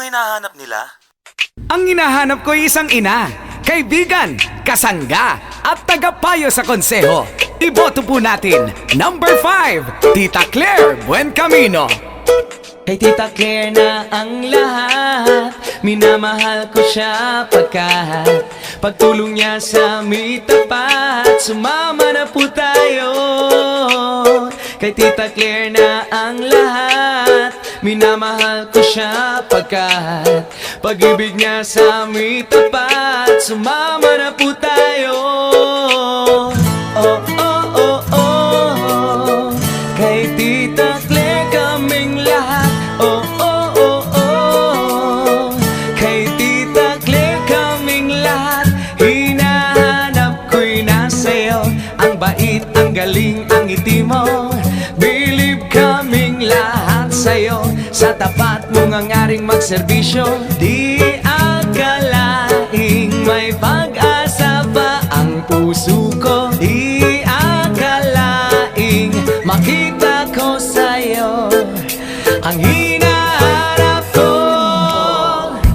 hinahanap nila? Ang hinahanap ko ay isang ina, kaibigan, kasangga, at tagapayo sa konseho. Iboto po natin, number 5, Tita Claire Buencamino. Kay Tita Claire na ang lahat, minamahal ko siya pagkat pagtulong niya sa amin tapat, sumama na po tayo. Kay Tita Claire na ang lahat, minamahal ko siya pagkat pag-ibig niya sa amin tapat, sumama na po tayo. Oh, oh, oh, oh, kay Tita Claire kaming lahat. Oh, oh, oh, oh, kay Tita Claire kaming lahat. Hinahanap ko'y nasa'yo, ang bait, ang galing, ang ngiti mo. Believe kaming lahat sa'yo, sa tapat mong hangaring magserbisyo. Di akalaing may pag-asa pa ang puso ko. Di akalaing makita ko sa'yo ang hinahanap ko.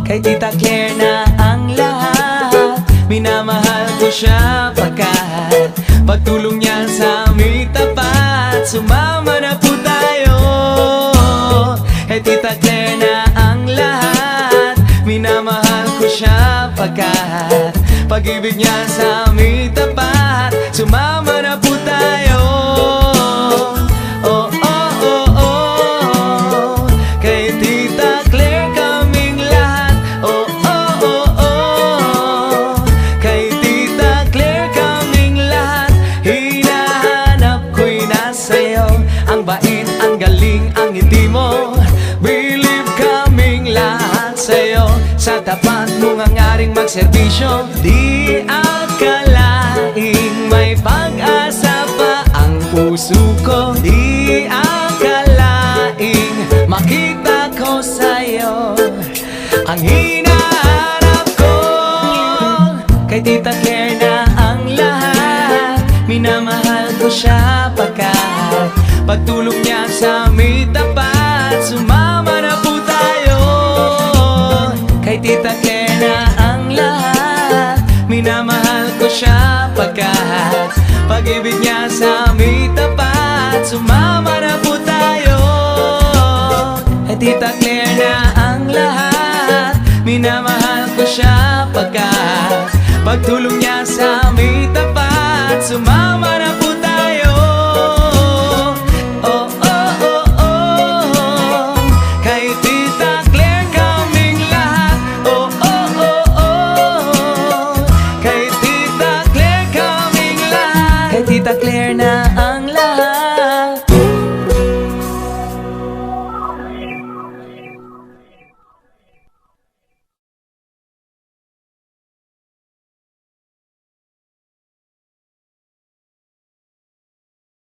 Kay Tita Claire na ang lahat, minamahal ko siya pagkat pagtulong niya sa amin tapat, sumama na po tayo. Kay Tita Claire na ang lahat, minamahal ko siya pagkat pag-ibig niya sa amin tapat, sumama na po tayo. Oh, oh, oh, oh, kay Tita Claire kaming lahat. Oh, oh, oh, oh, kay Tita Claire kaming lahat. Hinahanap ko'y nasa'yo, ang bait, ang galing, ang ngiti mo. Believe kaming lahat sa'yo, sa tapat mong hangaring magserbisyo. Di akalaing may pag-asa pa ang puso ko. Di akalaing makita ko sa'yo ang hinahanap ko. Kay Tita Claire na ang lahat, minamahal ko siya pagkat pagtulong niya sa amin tapat, sumama na po tayo. Kay Tita Claire na ang lahat, minamahal ko siya pagkat pag-ibig niya sa amin tapat, sumama na po tayo. Kay Tita Claire na ang lahat, minamahal ko siya pagkat pagtulong niya sa amin tapat, sumama na po